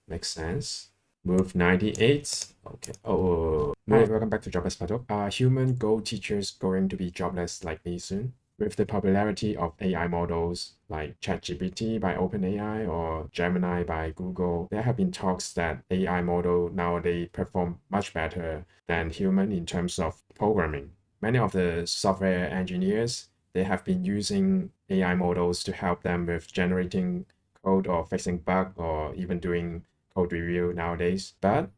Makes sense. Move 98. Okay. Oh. Hi, welcome back to Jobless Baduk. Are human Go teachers going to be jobless like me soon? With the popularity of AI models like ChatGPT by OpenAI or Gemini by Google, there have been talks that AI model nowadays perform much better than human in terms of programming. Many of the software engineers, they have been using AI models to help them with generating code or fixing bug or even doing code review nowadays. But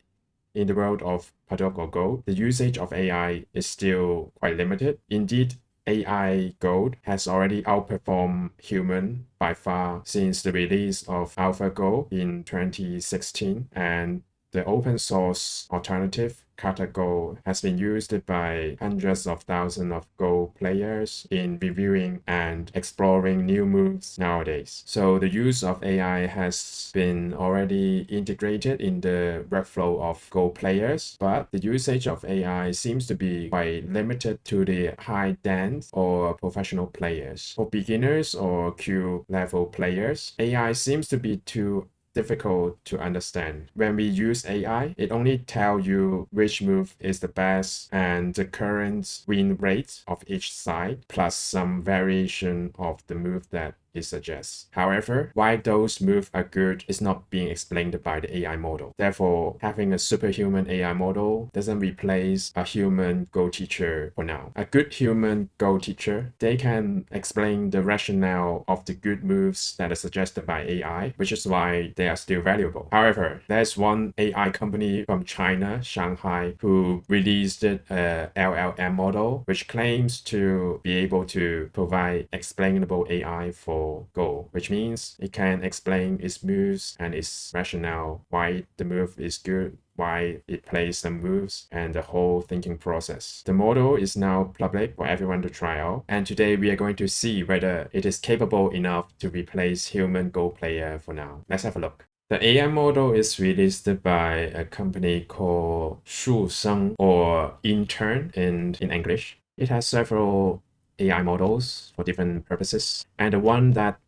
in the world of Baduk or Go, the usage of AI is still quite limited. Indeed, AI Go has already outperformed human by far since the release of AlphaGo in 2016, and the open source alternative Go has been used by hundreds of thousands of Go players in reviewing and exploring new moves nowadays. So the use of AI has been already integrated in the workflow of Go players, but the usage of AI seems to be quite limited to the high dance or professional players. For beginners or Q level players, AI seems to be too difficult to understand. When we use AI, it only tells you which move is the best and the current win rate of each side, plus some variation of the move that it suggests. However, why those moves are good is not being explained by the AI model. Therefore, having a superhuman AI model doesn't replace a human Go teacher for now. A good human Go teacher, they can explain the rationale of the good moves that are suggested by AI, which is why they are still valuable. However, there's one AI company from China, Shanghai, who released a LLM model, which claims to be able to provide explainable AI for Go, which means it can explain its moves and its rationale, why the move is good, why it plays some moves, and the whole thinking process. The model is now public for everyone to try out, and today we are going to see whether it is capable enough to replace human Go player for now. Let's have a look. The AI model is released by a company called Shuseng or Intern in English. It has several AI models for different purposes, and the one that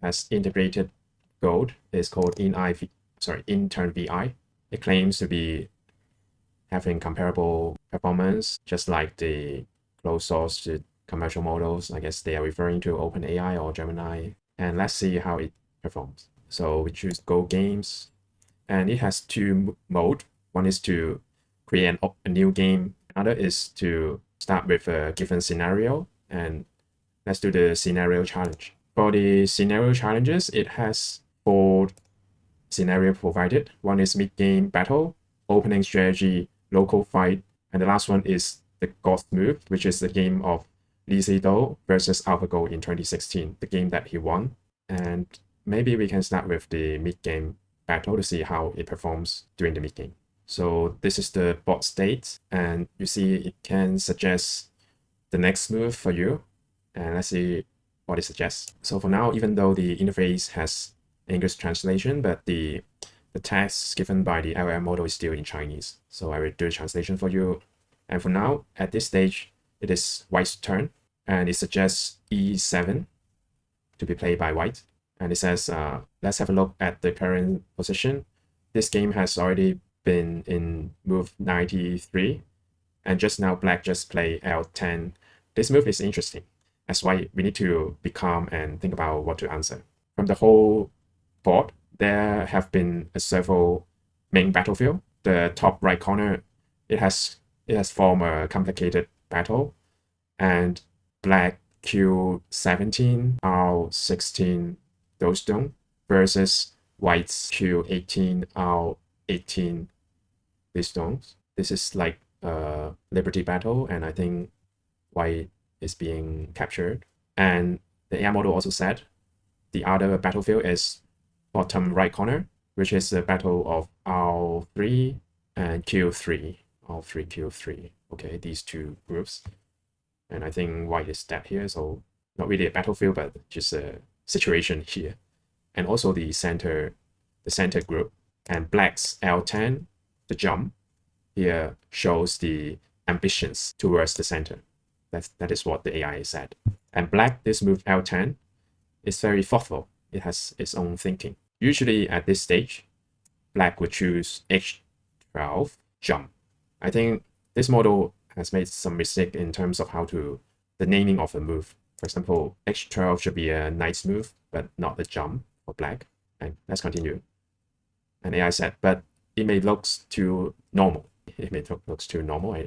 has integrated Gold is called Intern VI. It claims to be having comparable performance, just like the closed source commercial models. I guess they are referring to OpenAI or Gemini. And let's see how it performs. So we choose Go Games, and it has two modes. One is to create a new game. Another is to start with a given scenario, and let's do the scenario challenge. For the scenario challenges, it has 4 scenarios provided. One is mid-game battle, opening strategy, local fight, and the last one is the Ghost Move, which is the game of Sedol versus AlphaGo in 2016, the game that he won. And maybe we can start with the mid-game battle to see how it performs during the mid-game. So this is the bot state, and you see it can suggest the next move for you. And let's see what it suggests. So for now, even though the interface has English translation, but the text given by the LLM model is still in Chinese. So I will do the translation for you. And for now, at this stage, it is White's turn, and it suggests E7 to be played by White. And it says, let's have a look at the current position. This game has already been in move 93, and just now Black just played L10. This move is interesting. That's why we need to be calm and think about what to answer. From the whole board, there have been several main battlefield. The top right corner, it has formed a complicated battle, and Black Q17, R16, those stone versus White's Q18, R18, these stones. This is like a Liberty battle, and I think White is being captured. And the AI model also said the other battlefield is bottom right corner, which is the battle of R3 and Q3. R3, Q3. Okay, these two groups. And I think White is dead here, so not really a battlefield, but just a situation here. And also the center group. And Black's L10, the jump, here shows the ambitions towards the center. That is what the AI said. And Black, this move L10, is very thoughtful. It has its own thinking. Usually at this stage, black would choose h12 jump. I think this model has made some mistake in terms of how to the naming of a move. For example, h12 should be a nice move, but not a jump for black. And let's continue. And AI said, but it may look too normal. It may look too normal. I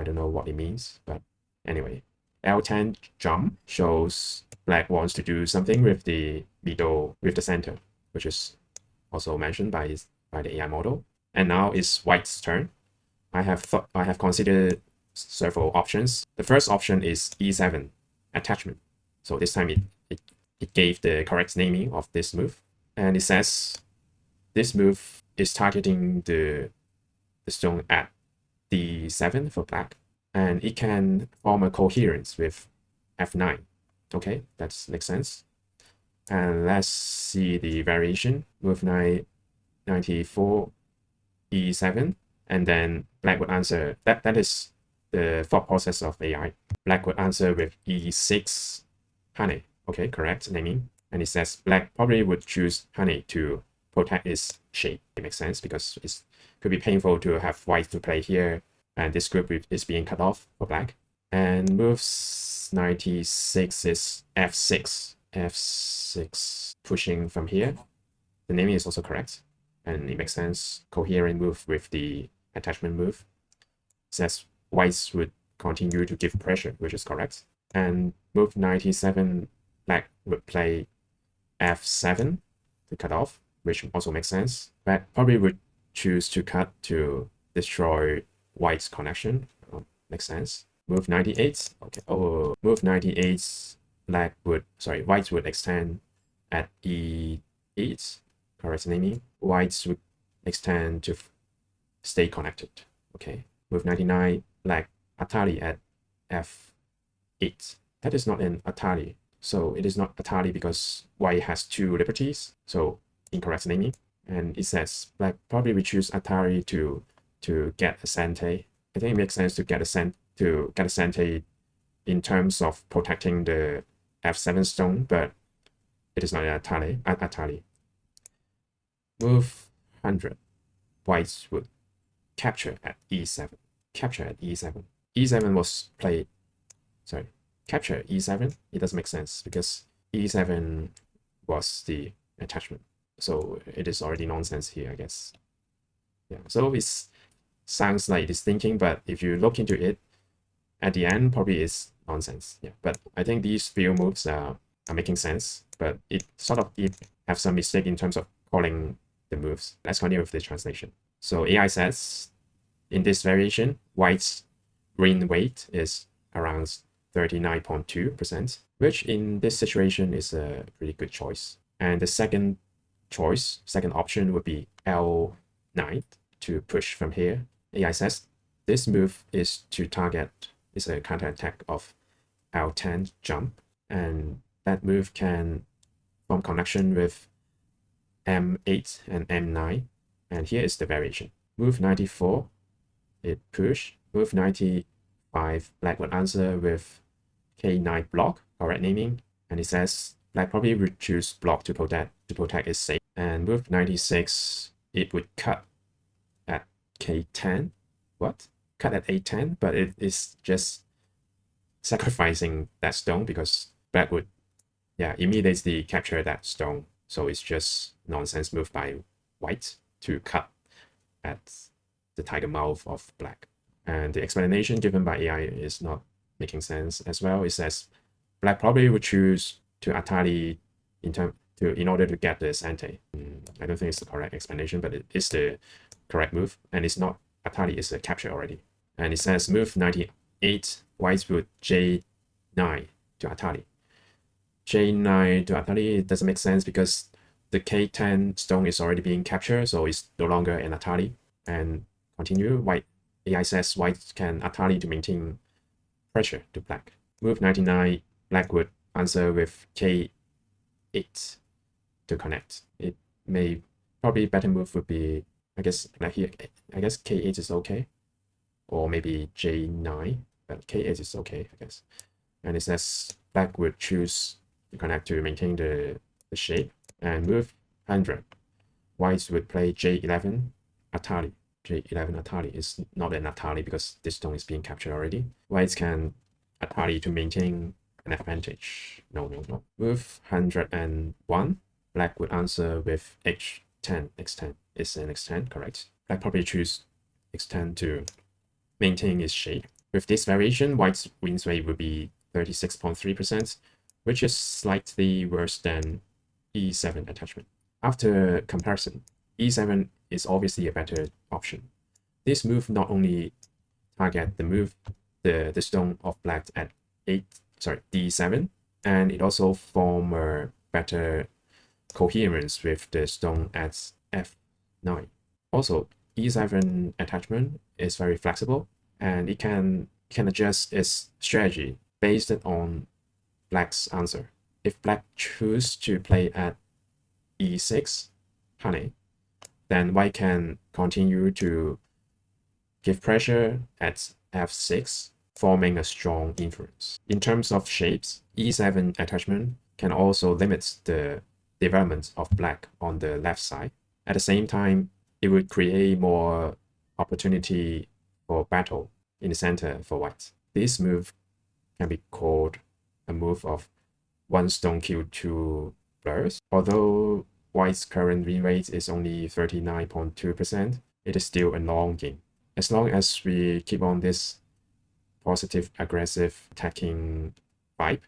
don't know what it means, but anyway, L10 jump shows black wants to do something with the middle, with the center, which is also mentioned by the AI model. And now it's white's turn. I have considered several options. The first option is E7 attachment. So this time it gave the correct naming of this move, and it says this move is targeting the stone at D7 for black, and it can form a coherence with F9. Okay, that makes sense. And let's see the variation. Move 94 E7, and then black would answer. That is the thought process of AI. Black would answer with E6 honey. Okay, correct naming. And it says black probably would choose honey to protect its shape. It makes sense because it could be painful to have white to play here, and this group is being cut off for black. And moves 96 is F6. F6 pushing from here. The naming is also correct, and it makes sense. Coherent move with the attachment move. It says whites would continue to give pressure, which is correct. And move 97, black would play F7 to cut off, which also makes sense. Black probably would choose to cut to destroy white's connection. Makes sense. Move 98. Okay. Oh, move 98. Whites would extend at E8. Correct naming. Whites would extend to stay connected. Okay. Move 99. Black Atari at F8. That is not an Atari. So it is not Atari because white has two liberties. So incorrect naming. And it says black probably will choose Atari to get a Sente. I think it makes sense to get a Sente in terms of protecting the F7 stone, but it is not an Atari. Move 100. Whites would capture at E7. Capture at E7. E7 was played. Sorry. Capture at E7. It doesn't make sense because E7 was the attachment. So it is already nonsense here, I guess. Yeah. So it sounds like it's thinking, but if you look into it, at the end probably is nonsense. Yeah. But I think these few moves are making sense, but it have some mistake in terms of calling the moves. Let's continue with the translation. So AI says in this variation, white's win weight is around 39.2%, which in this situation is a pretty good choice. And the second option would be L9 to push from here. AI says this move is to target, is a counterattack of L10 jump, and that move can form connection with M8 and M9, and here is the variation. Move 94, it push. Move 95, black would answer with K9 block, correct naming, and it says black probably would choose block to protect its safe. And move 96, it would cut at K10. What? Cut at A10, but it is just sacrificing that stone because black would, immediately capture that stone. So it's just nonsense move by white to cut at the tiger mouth of black. And the explanation given by AI is not making sense as well. It says black probably would choose to Atari in order to get the Sente. I don't think it's the correct explanation, but it is the correct move. And it's not Atari, it's a capture already. And it says move 98, whites would J9 to Atari. J9 to Atari, it doesn't make sense because the K10 stone is already being captured, so it's no longer an Atari. And continue, AI says white can Atari to maintain pressure to black. Move 99, black would answer with K8 to connect. It may probably better move would be, I guess, like here, I guess K8 is okay. Or maybe J9, but K8 is okay, I guess. And it says black would choose to connect to maintain the shape and move 100. white would play J11 Atari. J11 Atari is not an Atari because this stone is being captured already. White can Atari to maintain an advantage. No. Move 101. Black would answer with H10, X10. Is an X10, correct? Black probably choose X10 to maintain its shape. With this variation, white's wins rate would be 36.3%, which is slightly worse than E7 attachment. After comparison, E7 is obviously a better option. This move not only target the stone of black at D7, and it also form a better coherence with the stone at F9. Also, E7 attachment is very flexible, and it can adjust its strategy based on black's answer. If black choose to play at E6 honey, then white can continue to give pressure at F6, forming a strong influence. In terms of shapes, E7 attachment can also limit the development of black on the left side. At the same time, it would create more opportunity for battle in the center for white. This move can be called a move of one stone kill two blurs. Although white's current win rate is only 39.2%, it is still a long game. As long as we keep on this positive, aggressive attacking vibe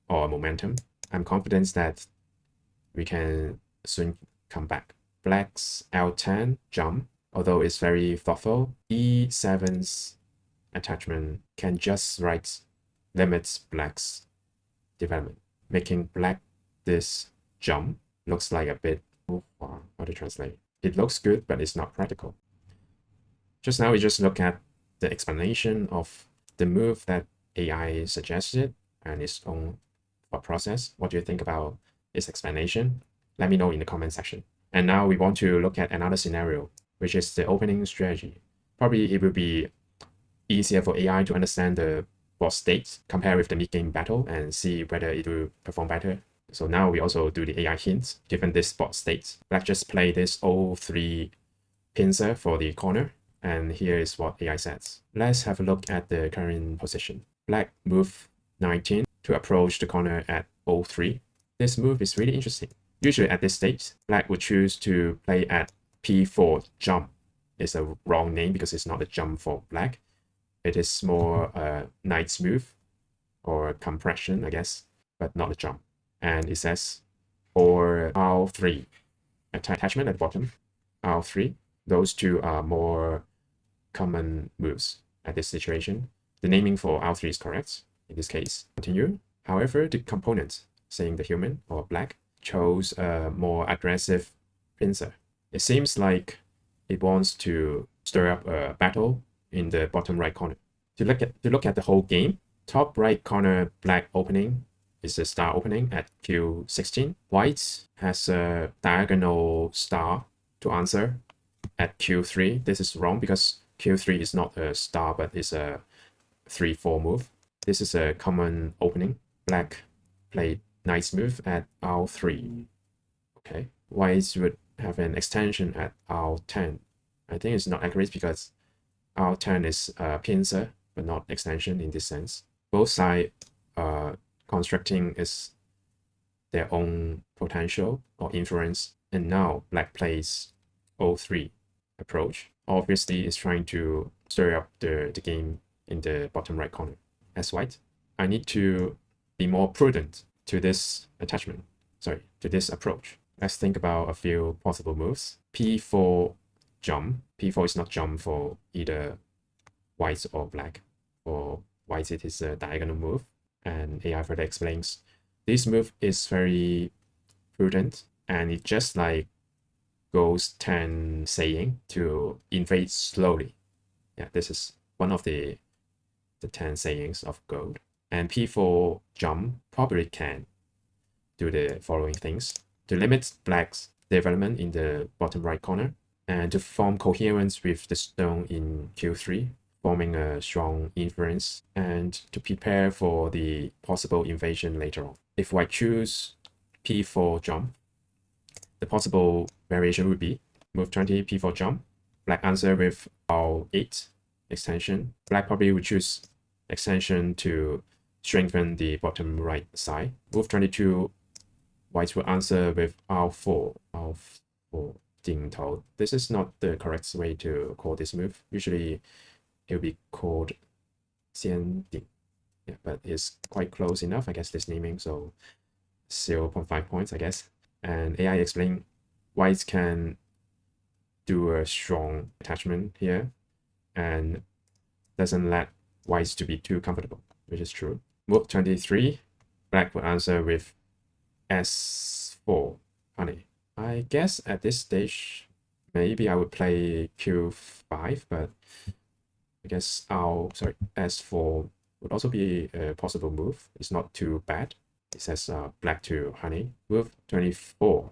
or momentum, I'm confident that we can soon come back. Black's L10 jump, although it's very thoughtful, E7's attachment can just right limit black's development, making black this jump looks like a bit, how to translate? It looks good, but it's not practical. Just now we just look at the explanation of the move that AI suggested and its own thought process. What do you think about its explanation? Let me know in the comment section. And now we want to look at another scenario, which is the opening strategy. Probably it will be easier for AI to understand the board states, compare with the mid-game battle, and see whether it will perform better. So now we also do the AI hints given this board states. Let's just play this O3 pincer for the corner, and here is what AI says. Let's have a look at the current position. Black move 19 to approach the corner at O3. This move is really interesting. Usually at this stage, black would choose to play at P4 jump. It's a wrong name because it's not a jump for black. It is more a knight's move or compression, I guess, but not a jump. And it says, or R3, attachment at the bottom, R3. Those two are more common moves at this situation. The naming for R3 is correct in this case. Continue. However, the component, saying the human or black, chose a more aggressive pincer. It seems like it wants to stir up a battle in the bottom right corner. To look at the whole game, top right corner black opening is a star opening at Q16. White has a diagonal star to answer at Q3. This is wrong because Q3 is not a star but is a 3-4 move. This is a common opening. Black played nice move at R3. Okay. White would have an extension at R10. I think it's not accurate because R10 is a pincer but not extension in this sense. Both sides constructing is their own potential or influence, and now black plays O3 approach. Obviously is trying to stir up the game in the bottom right corner. As white, I need to be more prudent to this attachment, to this approach. Let's think about a few possible moves. P4 jump. P4 is not jump for either white or black. For white, it is a diagonal move. And AI further explains, this move is very prudent, and it just like Go's 10 saying to invade slowly. Yeah, this is one of the 10 sayings of Go. And P4 jump probably can do the following things: to limit black's development in the bottom right corner, and to form coherence with the stone in Q3, forming a strong inference, and to prepare for the possible invasion later on. If white choose P4 jump, the possible variation would be move 20, p4 jump. Black answer with L8 extension. Black probably would choose extension to strengthen the bottom right side. Move 22, white will answer with R4. R4 Ding This is not the correct way to call this move. Usually it will be called Xian Ding. Yeah, but it's quite close enough, I guess, this naming. So 0.5 points, I guess. And AI explain whites can do a strong attachment here and doesn't let whites to be too comfortable, which is true. Move 23, black will answer with S4 honey. I guess at this stage, maybe I would play Q5, but I guess S4 would also be a possible move. It's not too bad. It says black to honey. Move 24,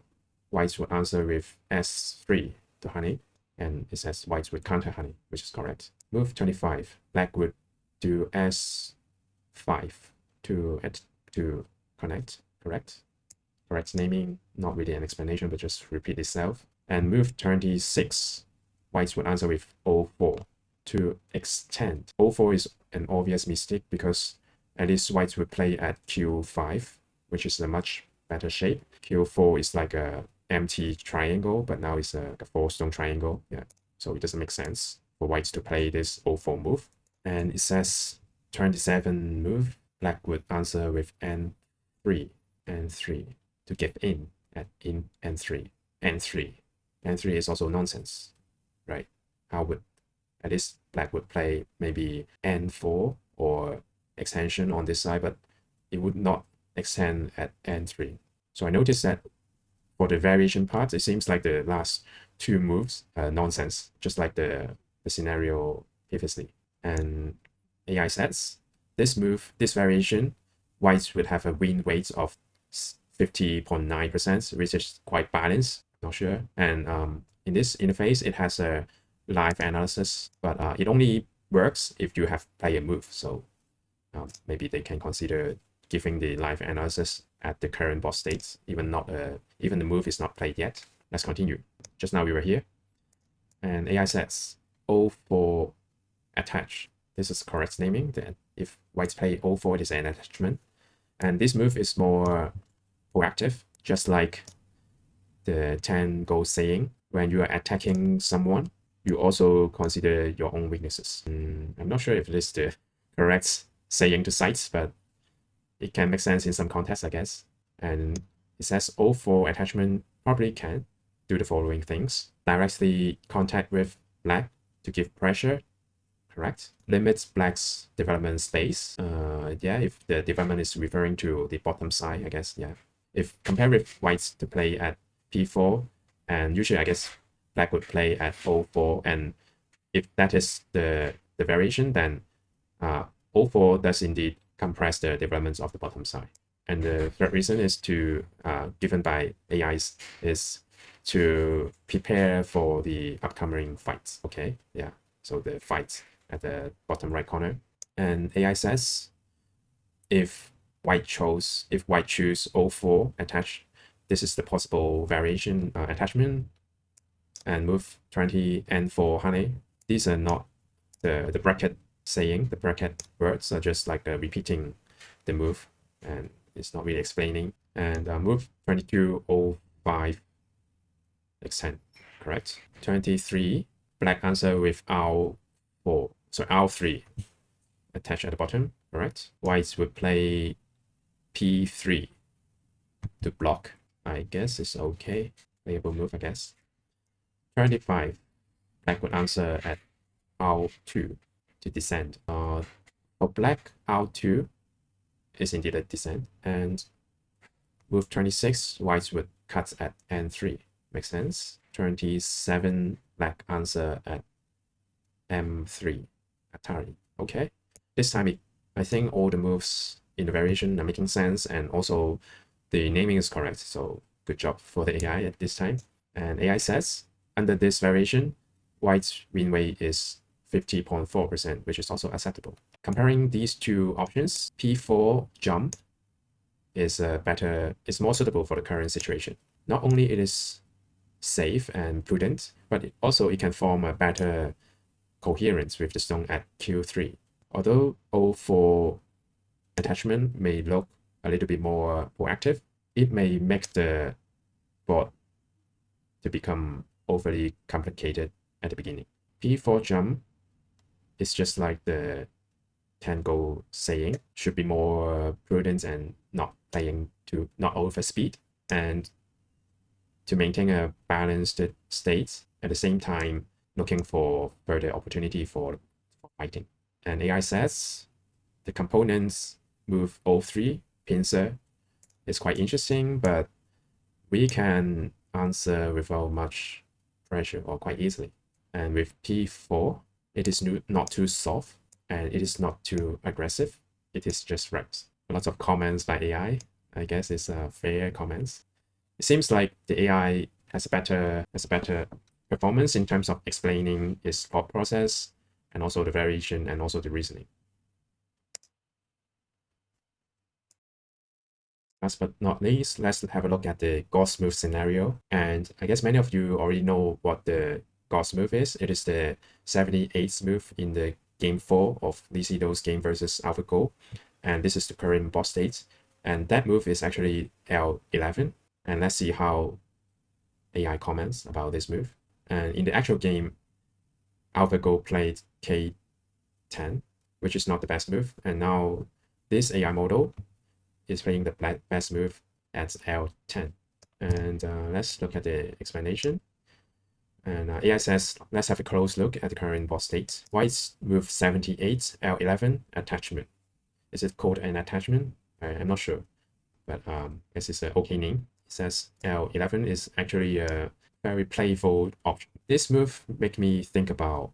whites would answer with S3 to honey, and it says whites would counter honey, which is correct. Move 25, black would do S5 to connect, correct? Correct naming, not really an explanation, but just repeat itself. And move 26, whites would answer with O4 to extend. O4 is an obvious mistake because at least whites would play at Q5, which is a much better shape. Q4 is like a empty triangle, but now it's a 4-stone triangle. Yeah, so it doesn't make sense for whites to play this O4 move. And it says 27 move, black would answer with N3 to give in at in N3. N3 is also nonsense, right? How would at least black would play maybe N4 or extension on this side, but it would not extend at N3. So I noticed that for the variation part, it seems like the last two moves are nonsense, just like the scenario previously. And AI says this variation, whites would have a win rate of 50.9%, which is quite balanced, not sure. And in this interface, it has a live analysis, but it only works if you have play a move. So maybe they can consider giving the live analysis at the current bot states, even the move is not played yet. Let's continue. Just now we were here, and AI says O4 attach. This is correct naming. That if whites play O4, it is an attachment, and this move is more proactive, just like the 10 Go saying. When you are attacking someone, you also consider your own weaknesses. I'm not sure if it is the correct saying to cite, but it can make sense in some context, I guess. And it says O4 attachment probably can do the following things: directly contact with black to give pressure, correct? Limits black's development space. Yeah, if the development is referring to the bottom side, I guess, yeah. If compared with whites to play at P4, and usually I guess black would play at O4, and if that is the variation, then O4 does indeed compress the developments of the bottom side. And the third reason is to given by AIs is to prepare for the upcoming fights. Okay, yeah. So the fight at the bottom right corner, and AI says if white choose O4 attach, this is the possible variation attachment. And move 20 N4 honey. These are not the bracket saying. The bracket words are just like repeating the move, and it's not really explaining. And move 2205 extend, correct? 23 black answer with R4, so R3 attached at the bottom, correct? Whites would play P3 to block. I guess it's okay. Playable move, I guess. 25 black would answer at R2 to descend. For black, R2 is indeed a descent, and move 26 whites would cut at N3. Makes sense. 27 black answer at M3 Atari. Okay, this time I think all the moves in the variation are making sense, and also the naming is correct. So good job for the AI at this time. And AI says under this variation, white's win rate is 50.4%, which is also acceptable. Comparing these two options, P4 jump is more suitable for the current situation. Not only it is safe and prudent, but it can form a better coherence with the stone at Q3. Although O4 attachment may look a little bit more proactive, it may make the board to become overly complicated at the beginning. P4 jump is just like the Tango saying, should be more prudent and not playing to not over speed, and to maintain a balanced state at the same time looking for further opportunity for fighting. And AI says the components move O3 pincer is quite interesting, but we can answer without much pressure or quite easily. And with P4, it is not too soft and it is not too aggressive. It is just right. Lots of comments by AI. I guess it's fair comments. It seems like the AI has a better performance in terms of explaining its thought process and also the variation and also the reasoning. Last but not least, let's have a look at the God Smooth scenario. And I guess many of you already know what the God Smooth is. It is the 78th move in the game 4 of Sedol's game versus AlphaGo. And this is the current boss state. And that move is actually L11. And let's see how AI comments about this move. And in the actual game, AlphaGo played K10, which is not the best move. And now this AI model is playing the best move at L10. And let's look at the explanation. And AI says, let's have a close look at the current boss state. White's move 78, L11, attachment. Is it called an attachment? I'm not sure, but this is an okay name. It says L11 is actually a very playful option. This move makes me think about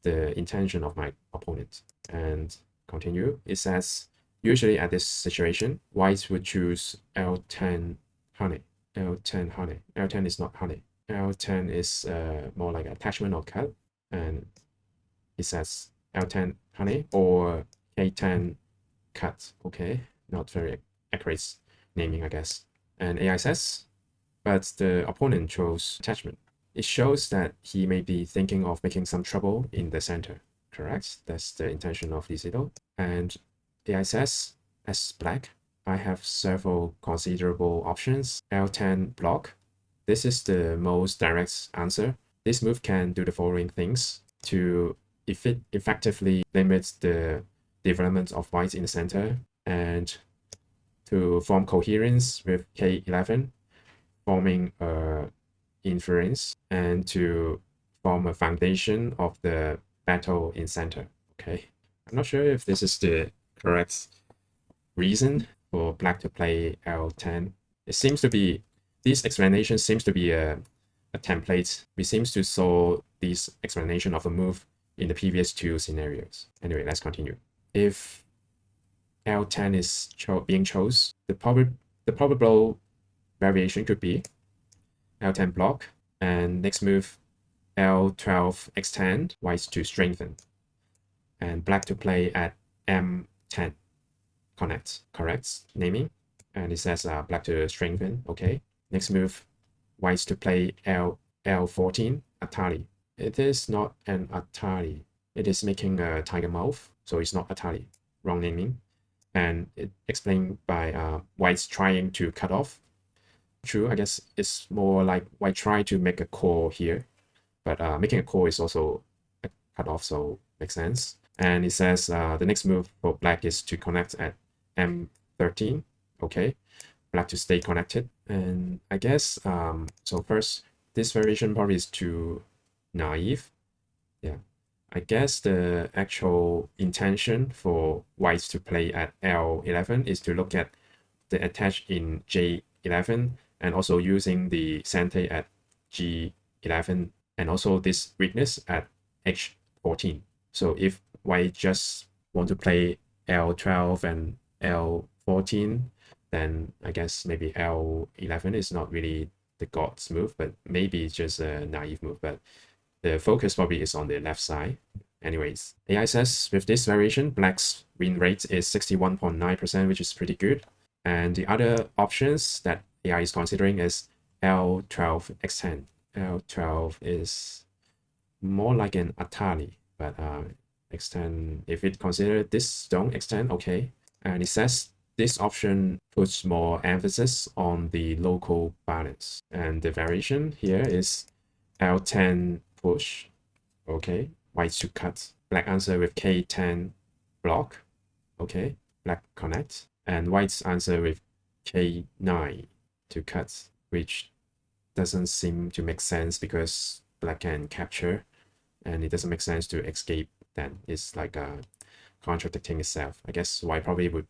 the intention of my opponent. And continue, it says, usually at this situation, whites would choose L10 honey. L10 honey. L10 is not honey. L10 is more like attachment or cut. And it says L10 honey or K10 cut. Okay, not very accurate naming, I guess. And AI says, but the opponent chose attachment. It shows that he may be thinking of making some trouble in the center. Correct? That's the intention of Sedol. And AI says, as black, I have several considerable options. L10 block. This is the most direct answer. This move can do the following things to effectively limit the development of whites in the center and to form coherence with K11, forming a inference, and to form a foundation of the battle in center. Okay, I'm not sure if this is the correct reason for black to play L10. It seems to be, this explanation seems to be a template. We seems to saw this explanation of a move in the previous two scenarios. Anyway, let's continue. If L10 is being chose, the probable variation could be L10 block, and next move L12 extend, whites to strengthen, and black to play at M10 connect. Correct naming, and it says black to strengthen. Okay, next move whites to play L14 Atari. It is not an Atari. It is making a tiger mouth, so it's not Atari. Wrong naming. And it explained by whites trying to cut off. True, I guess it's more like white try to make a core here, but making a core is also a cut off, so makes sense. And it says the next move for black is to connect at M13. Okay, black to stay connected. And I guess so first, this variation probably is too naive. Yeah, I guess the actual intention for whites to play at L11 is to look at the attach in J11 and also using the center at G11 and also this weakness at H14. So if white just want to play L12 and L14, then I guess maybe L11 is not really the God's move, but maybe it's just a naive move. But the focus probably is on the left side. Anyways, AI says with this variation, black's win rate is 61.9%, which is pretty good. And the other options that AI is considering is L12 extend. L12 is more like an Atari, but extend, if it consider this don't extend, okay. And it says this option puts more emphasis on the local balance. And the variation here is L10 push, okay. White to cut, black answer with K10 block, okay. Black connect, and white's answer with K9 to cut, which doesn't seem to make sense because black can capture, and it doesn't make sense to escape. Then it's like contradicting itself. I guess white probably would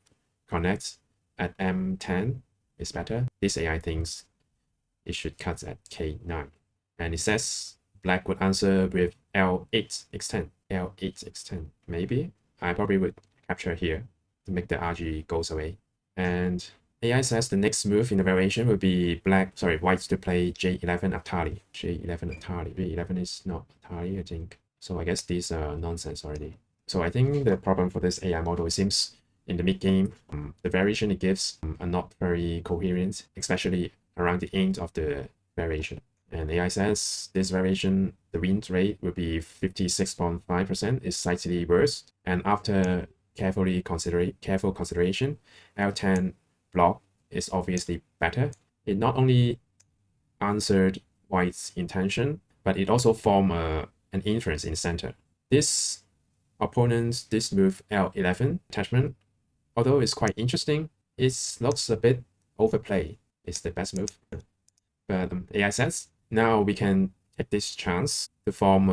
connect at M10 is better. This AI thinks it should cut at K9, and it says black would answer with L8 extend. L8 extend. Maybe I probably would capture here to make the RG goes away. And AI says the next move in the variation would be white to play J11 Atari. J11 Atari. J11 is not Atari, I think. So I guess these are nonsense already. So I think the problem for this AI model, it seems in the mid game, the variation it gives are not very coherent, especially around the end of the variation. And AI says this variation, the win rate will be 56.5%, is slightly worse. And after careful consideration, L10 block is obviously better. It not only answered white's intention, but it also formed an inference in the center. This move L11 attachment, although it's quite interesting, it looks a bit overplayed. It's the best move. But AI says now we can take this chance to form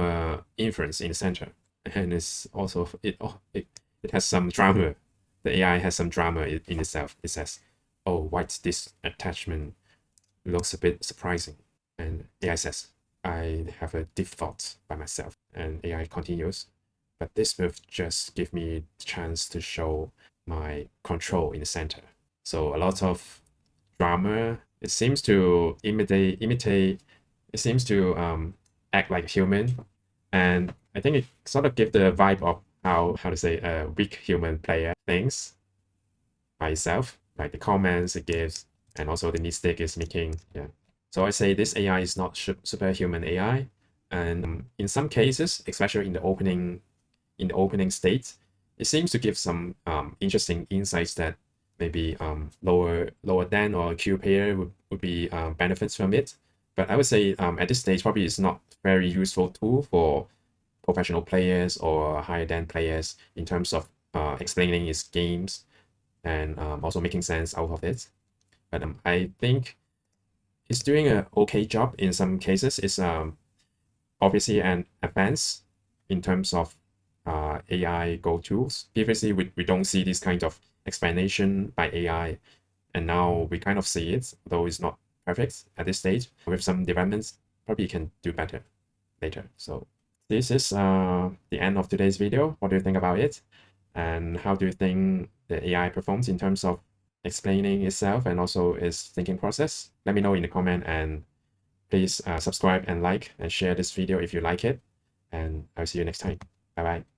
inference in the center. And it's also, it has some drama. The AI has some drama in itself. It says, oh, what's this attachment? Looks a bit surprising. And AI says, I have a deep thought by myself. And AI continues, but this move just give me the chance to show my control in the center. So a lot of drama. It seems to imitate. It seems to act like a human, and I think it sort of gives the vibe of how to say a weak human player thinks by itself, like the comments it gives, and also the mistake it's making. Yeah. So I say this AI is not superhuman AI, and in some cases, especially in the opening state, it seems to give some interesting insights that maybe lower than or Q player would be benefits from it. But I would say at this stage probably it's not very useful tool for professional players or higher than players in terms of explaining its games and also making sense out of it. But I think it's doing an okay job in some cases. It's obviously an advance in terms of AI Go tools. Previously, we don't see this kind of explanation by AI, and now we kind of see it, though it's not perfect at this stage. With some developments, probably can do better later. So this is the end of today's video. What do you think about it? And how do you think the AI performs in terms of explaining itself and also its thinking process? Let me know in the comment, and please subscribe and like and share this video if you like it. And I'll see you next time. Bye bye.